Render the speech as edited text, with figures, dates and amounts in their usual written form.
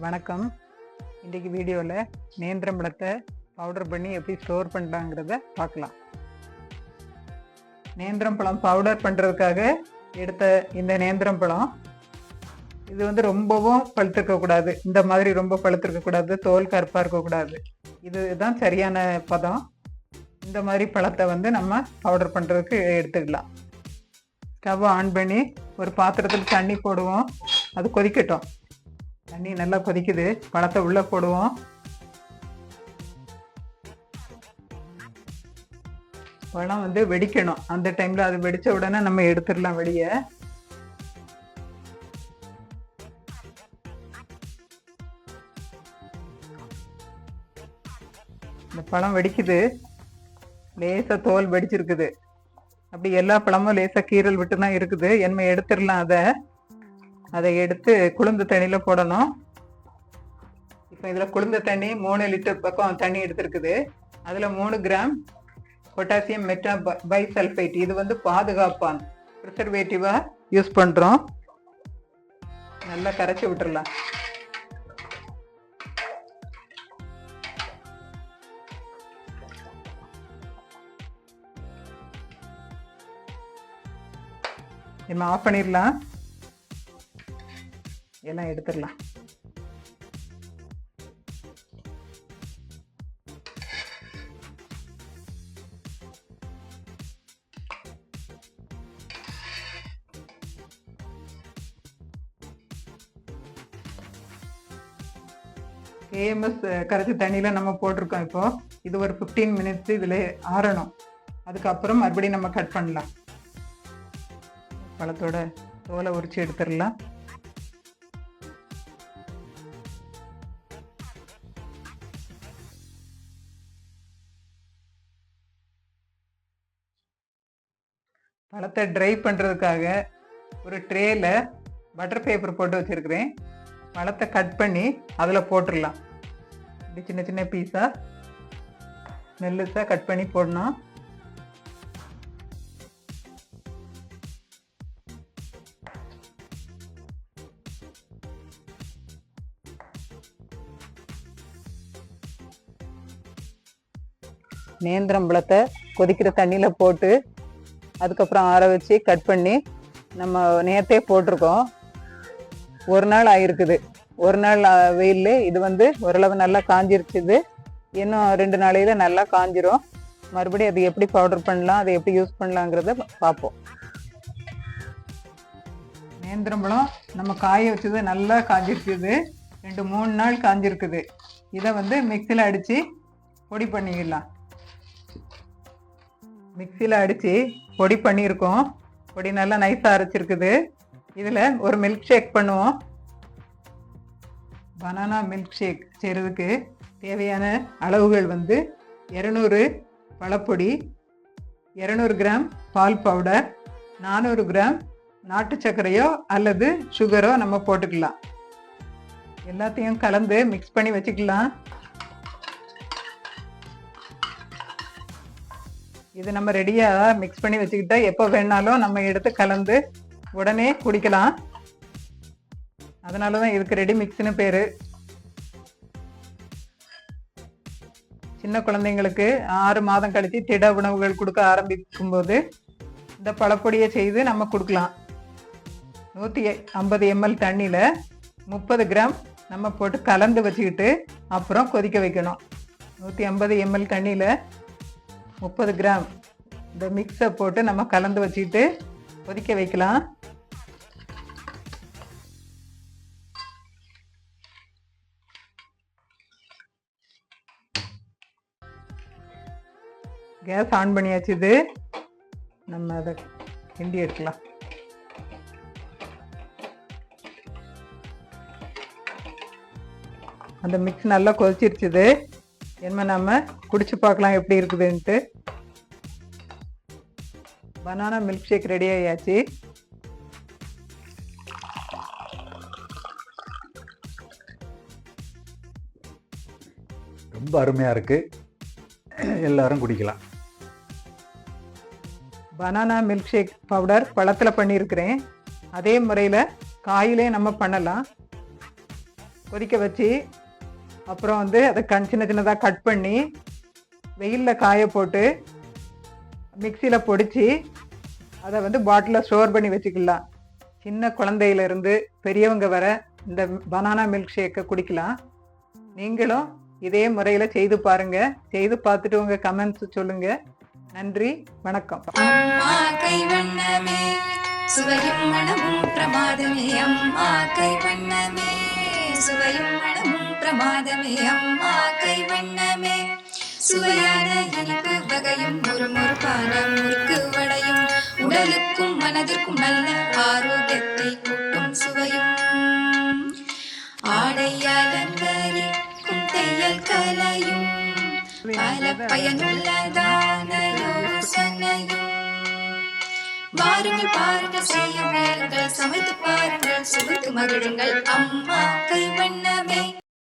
வணக்கம். இன்றைக்கி வீடியோவில் நேந்திரம் பழத்தை பவுடர் பண்ணி எப்படி ஸ்டோர் பண்ணலாங்கிறத பார்க்கலாம். நேந்திரம் பழம் பவுடர் பண்ணுறதுக்காக எடுத்த இந்த நேந்திரம் பழம் இது ரொம்பவும் பழுத்திருக்கக்கூடாது. இந்த மாதிரி ரொம்ப பழுத்திருக்கக்கூடாது, தோல் கருப்பாக இருக்கக்கூடாது. இதுதான் சரியான பதம். இந்த மாதிரி பழத்தை நம்ம பவுடர் பண்ணுறதுக்கு எடுத்துக்கலாம். ஸ்டவ் ஆன் பண்ணி ஒரு பாத்திரத்தில் தண்ணி போடுவோம். அது கொதிக்கட்டும். தண்ணி நல்லா கொதிக்குது. பழத்தை உள்ளே போடுவோம். பழம் வெடிக்கணும். அந்த டைமில் அது வெடித்த உடனே நம்ம எடுத்துடலாம் வெளியே. இந்த பழம் வெடிக்குது. லேசாக தோல் வெடிச்சிருக்குது. அப்படி எல்லா பழமும் லேசாக கீரல் விட்டு தான் இருக்குது. என்ன எடுத்துடலாம். அதை எடுத்து குளிர்ந்த தண்ணியில் போடணும். இப்போ இதில் குளிர்ந்த தண்ணி 3 லிட்டர் பக்கம் தண்ணி எடுத்துருக்குது. அதில் 3 கிராம் பொட்டாசியம் மெட்டாபைசல்ஃபேட். இது பாதுகாப்பான் ப்ரிசர்வேட்டிவாக யூஸ் பண்ணுறோம். நல்லா கரைச்சி விட்டுறலாம். நம்ம ஆஃப் பண்ணிடலாம். எல்லாம் எடுத்துடலாம். கேஎம்எஸ் கரைச்சி தண்ணியில் நம்ம போட்டிருக்கோம். இப்போ இது ஒரு 15 மினிட்ஸ் இதில் ஆறணும். அதுக்கப்புறம் மறுபடியும் நம்ம கட் பண்ணலாம். பழத்தோட தோலை உரிச்சு எடுத்துடலாம். பழத்தை ட்ரை பண்ணுறதுக்காக ஒரு ட்ரேயில் பட்டர் பேப்பர் போட்டு வச்சுருக்கிறேன். பழத்தை கட் பண்ணி அதில் போட்டுடலாம். இப்படி சின்ன சின்ன பீஸாக மெல்லுசாக கட் பண்ணி போடணும். நேந்திரம் பழத்தை கொதிக்கிற தண்ணியில் போட்டு அதுக்கப்புறம் ஆற வச்சு கட் பண்ணி நம்ம நேற்றே போட்டிருக்கோம். ஒரு நாள் ஆகிருக்குது. ஒரு நாள் வெயிலில் இது ஓரளவு நல்லா காஞ்சிருச்சுது. இன்னும் 2 நாளையில் நல்லா காஞ்சிரும். மறுபடியும் அது எப்படி பவுடர் பண்ணலாம், அதை எப்படி யூஸ் பண்ணலாங்கிறத பார்ப்போம். நேந்திரம் பழம் நம்ம காய வச்சது நல்லா காஞ்சிருக்குது. 2-3 நாள் காஞ்சிருக்குது. இதை மிக்சியில் அடித்து பொடி பண்ணிக்கலாம். மிக்சியில் அடித்து பொடி பண்ணியிருக்கோம். பொடி நல்லா நைஸாக அரைச்சிருக்குது. இதில் ஒரு மில்க் ஷேக் பண்ணுவோம். பனானா மில்க் ஷேக் செய்கிறதுக்கு தேவையான அளவுகள் 200 பழப்பொடி, 200 கிராம் பால் பவுடர், 400 கிராம் நாட்டு சர்க்கரையோ அல்லது சுகரோ நம்ம போட்டுக்கலாம். எல்லாத்தையும் கலந்து மிக்ஸ் பண்ணி வச்சுக்கலாம். இது நம்ம ரெடியாக மிக்ஸ் பண்ணி வச்சுக்கிட்டா எப்போ வேணாலும் நம்ம எடுத்து கலந்து உடனே குடிக்கலாம். அதனால தான் இதுக்கு ரெடி மிக்ஸ்னு பேர். சின்ன குழந்தைங்களுக்கு 6 மாதம் கழித்து திட உணவுகள் கொடுக்க ஆரம்பிக்கும் போது இந்த பழப்பொடியை செய்து நம்ம கொடுக்கலாம். 150 ml தண்ணியில் 30 கிராம் நம்ம போட்டு கலந்து வச்சுக்கிட்டு அப்புறம் கொதிக்க வைக்கணும். 150 ml தண்ணியில் 30 கிராம் இந்த மிக்ஸை போட்டு நம்ம கலந்து வச்சுக்கிட்டு கொதிக்க வைக்கலாம். கேஸ் ஆன் பண்ணியாச்சு. நம்ம அதை கிண்டி எடுக்கலாம். அந்த மிக்ஸ் நல்லா கொதிச்சிருச்சுது. நம்ம குடிச்சு பார்க்கலாம் எப்படி இருக்குதுன்ட்டு. பனானா மில்க் ஷேக் ரெடி ஆயாச்சு. ரொம்ப அருமையாக இருக்குது. எல்லாரும் குடிக்கலாம். பனானா மில்க் ஷேக் பவுடர் பழத்தில் பண்ணியிருக்கிறேன். அதே முறையில் காயிலே நம்ம பண்ணலாம். கொதிக்க வச்சு அப்புறம் வந்து அதை சின்ன சின்னதாக கட் பண்ணி வெயிலில் காய போட்டு மிக்சியில் பொடிச்சு அதை வந்து பாட்டிலில் ஸ்டோர் பண்ணி வச்சுக்கலாம். சின்ன குழந்தையிலிருந்து பெரியவங்க வர இந்த பனானா மில்க் ஷேக்கை குடிக்கலாம். நீங்களும் இதே முறையில் செய்து பாருங்க. செய்து பார்த்துட்டு உங்க கமெண்ட்ஸ் சொல்லுங்க. நன்றி, வணக்கம். அம்மா கைவண்ணமே சுவையும் மனமும் பிரமாதமே. அம்மா கைவண்ணமே சுவையும் மனமும் பிரமாதமே. அம்மா கைவண்ணமே சுவையான இனிப்பு வகையும் முறுமுறுப்பான முறுக்கு வடையும் உடலுக்கும் மனதிற்கும் நல்ல ஆரோக்கியத்தை கூட்டும் சுவையும் ஆடை அலங்கரிக்கும் தையல் கலையும் பல பயனுள்ளதான யோசனையும். வாருங்கள் பாருங்கள் செய்ய முயலுங்கள் சமைத்து பாருங்கள் சுவைத்து மகிழுங்கள். அம்மா கைவண்ண